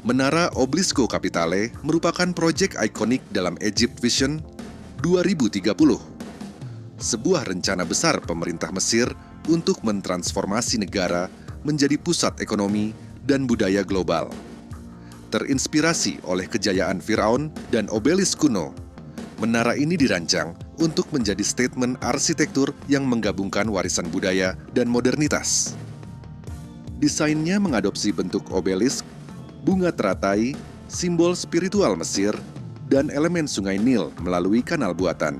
Menara Obelisko Capitale merupakan proyek ikonik dalam Egypt Vision 2030. Sebuah rencana besar pemerintah Mesir untuk mentransformasi negara menjadi pusat ekonomi dan budaya global. Terinspirasi oleh kejayaan Firaun dan obelisk kuno, menara ini dirancang untuk menjadi statement arsitektur yang menggabungkan warisan budaya dan modernitas. Desainnya mengadopsi bentuk obelisk, bunga teratai, simbol spiritual Mesir, dan elemen sungai Nil melalui kanal buatan.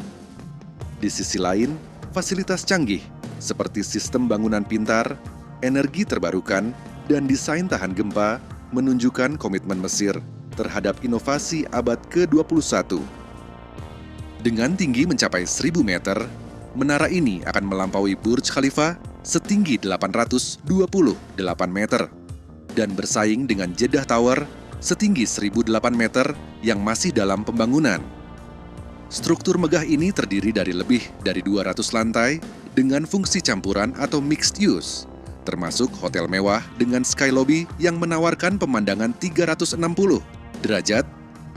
Di sisi lain, fasilitas canggih seperti sistem bangunan pintar, energi terbarukan, dan desain tahan gempa menunjukkan komitmen Mesir terhadap inovasi abad ke-21. Dengan tinggi mencapai 1.000 meter, menara ini akan melampaui Burj Khalifa setinggi 828 meter dan bersaing dengan Jeddah Tower setinggi 1.008 meter yang masih dalam pembangunan. Struktur megah ini terdiri dari lebih dari 200 lantai dengan fungsi campuran atau mixed use, termasuk hotel mewah dengan sky lobby yang menawarkan pemandangan 360 derajat,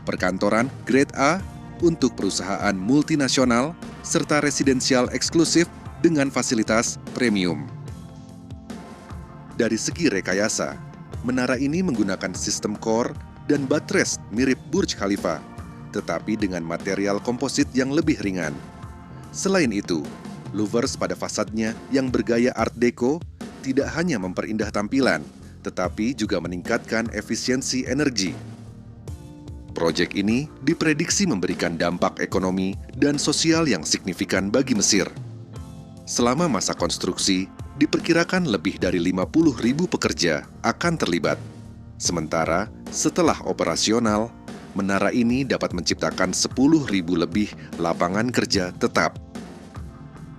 perkantoran grade A untuk perusahaan multinasional, serta residensial eksklusif dengan fasilitas premium. Dari segi rekayasa, menara ini menggunakan sistem core dan buttress mirip Burj Khalifa, tetapi dengan material komposit yang lebih ringan. Selain itu, louvers pada fasadnya yang bergaya Art Deco tidak hanya memperindah tampilan, tetapi juga meningkatkan efisiensi energi. Proyek ini diprediksi memberikan dampak ekonomi dan sosial yang signifikan bagi Mesir. Selama masa konstruksi, diperkirakan lebih dari 50.000 pekerja akan terlibat. Sementara, setelah operasional, menara ini dapat menciptakan 10.000 lebih lapangan kerja tetap.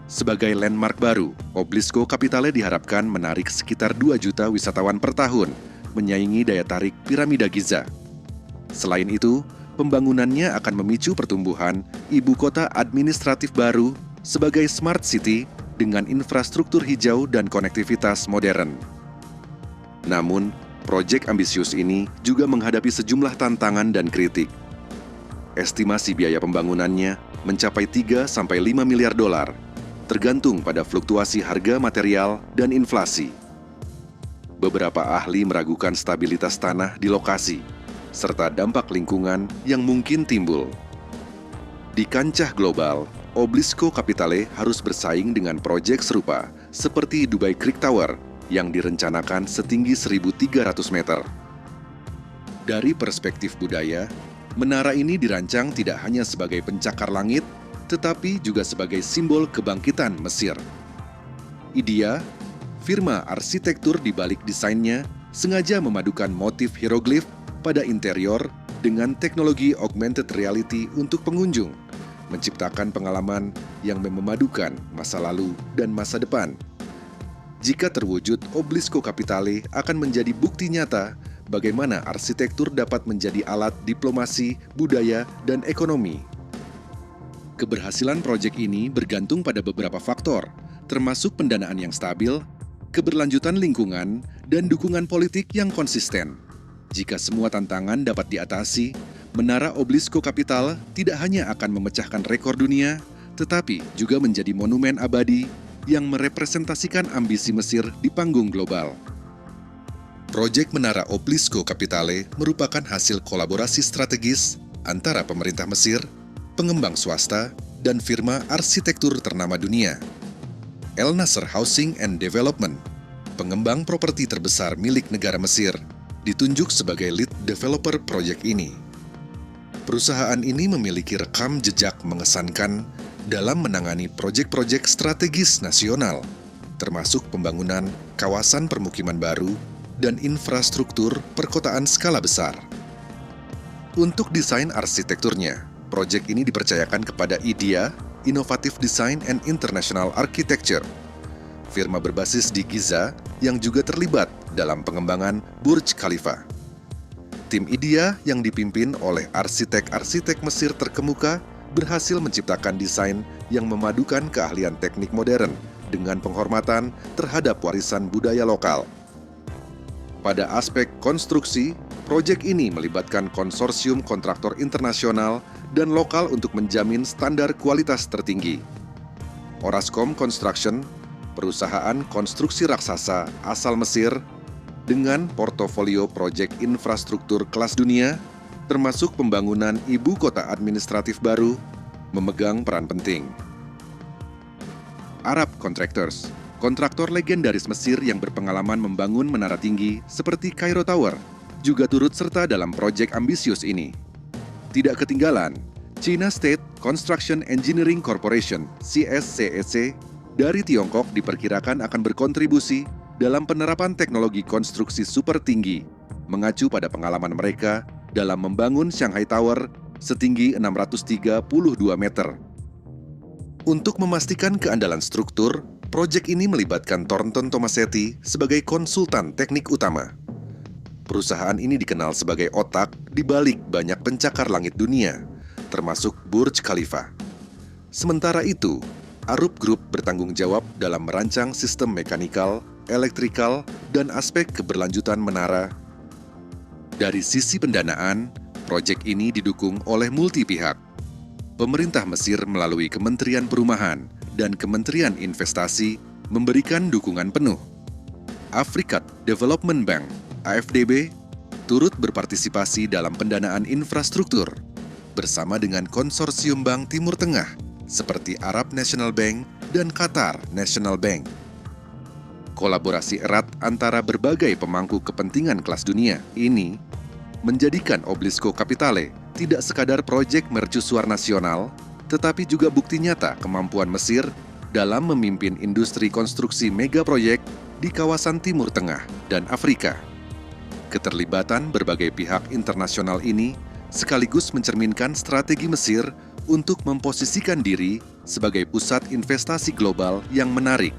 Sebagai landmark baru, Obelisko Capitale diharapkan menarik sekitar 2 juta wisatawan per tahun, menyaingi daya tarik piramida Giza. Selain itu, pembangunannya akan memicu pertumbuhan ibu kota administratif baru sebagai smart city dengan infrastruktur hijau dan konektivitas modern. Namun, proyek ambisius ini juga menghadapi sejumlah tantangan dan kritik. Estimasi biaya pembangunannya mencapai 3-5 miliar dolar, tergantung pada fluktuasi harga material dan inflasi. Beberapa ahli meragukan stabilitas tanah di lokasi, serta dampak lingkungan yang mungkin timbul. Di kancah global, Obelisko Capitale harus bersaing dengan proyek serupa seperti Dubai Creek Tower yang direncanakan setinggi 1.300 meter. Dari perspektif budaya, menara ini dirancang tidak hanya sebagai pencakar langit, tetapi juga sebagai simbol kebangkitan Mesir. Idea, firma arsitektur di balik desainnya, sengaja memadukan motif hieroglif pada interior dengan teknologi augmented reality untuk pengunjung, menciptakan pengalaman yang memadukan masa lalu dan masa depan. Jika terwujud, Obelisko Capitale akan menjadi bukti nyata bagaimana arsitektur dapat menjadi alat diplomasi, budaya, dan ekonomi. Keberhasilan proyek ini bergantung pada beberapa faktor, termasuk pendanaan yang stabil, keberlanjutan lingkungan, dan dukungan politik yang konsisten. Jika semua tantangan dapat diatasi, Menara Obelisko Capitale tidak hanya akan memecahkan rekor dunia, tetapi juga menjadi monumen abadi yang merepresentasikan ambisi Mesir di panggung global. Proyek Menara Obelisko Capitale merupakan hasil kolaborasi strategis antara pemerintah Mesir, pengembang swasta, dan firma arsitektur ternama dunia. El Nasser Housing and Development, pengembang properti terbesar milik negara Mesir, ditunjuk sebagai lead developer proyek ini. Perusahaan ini memiliki rekam jejak mengesankan dalam menangani proyek-proyek strategis nasional, termasuk pembangunan kawasan permukiman baru dan infrastruktur perkotaan skala besar. Untuk desain arsitekturnya, proyek ini dipercayakan kepada IDEA, Innovative Design and International Architecture, firma berbasis di Giza yang juga terlibat dalam pengembangan Burj Khalifa. Tim IDEA yang dipimpin oleh arsitek-arsitek Mesir terkemuka berhasil menciptakan desain yang memadukan keahlian teknik modern dengan penghormatan terhadap warisan budaya lokal. Pada aspek konstruksi, Proyek ini melibatkan konsorsium kontraktor internasional dan lokal untuk menjamin standar kualitas tertinggi. Orascom Construction, perusahaan konstruksi raksasa asal Mesir, dengan portofolio proyek infrastruktur kelas dunia, termasuk pembangunan ibu kota administratif baru, memegang peran penting. Arab Contractors, kontraktor legendaris Mesir yang berpengalaman membangun menara tinggi seperti Cairo Tower, juga turut serta dalam proyek ambisius ini. Tidak ketinggalan, China State Construction Engineering Corporation (CSCEC) dari Tiongkok diperkirakan akan berkontribusi dalam penerapan teknologi konstruksi super tinggi, mengacu pada pengalaman mereka dalam membangun Shanghai Tower setinggi 632 meter. Untuk memastikan keandalan struktur, proyek ini melibatkan Thornton Tomasetti sebagai konsultan teknik utama. Perusahaan ini dikenal sebagai otak di balik banyak pencakar langit dunia, termasuk Burj Khalifa. Sementara itu, Arup Group bertanggung jawab dalam merancang sistem mekanikal, elektrikal, dan aspek keberlanjutan menara. Dari sisi pendanaan, proyek ini didukung oleh multi pihak. Pemerintah Mesir melalui Kementerian Perumahan dan Kementerian Investasi memberikan dukungan penuh. Afrikat Development Bank (AFDB) turut berpartisipasi dalam pendanaan infrastruktur bersama dengan konsorsium Bank Timur Tengah seperti Arab National Bank dan Qatar National Bank. Kolaborasi erat antara berbagai pemangku kepentingan kelas dunia ini menjadikan Oblisco Capitale tidak sekadar proyek mercusuar nasional, tetapi juga bukti nyata kemampuan Mesir dalam memimpin industri konstruksi mega proyek di kawasan Timur Tengah dan Afrika. Keterlibatan berbagai pihak internasional ini sekaligus mencerminkan strategi Mesir untuk memposisikan diri sebagai pusat investasi global yang menarik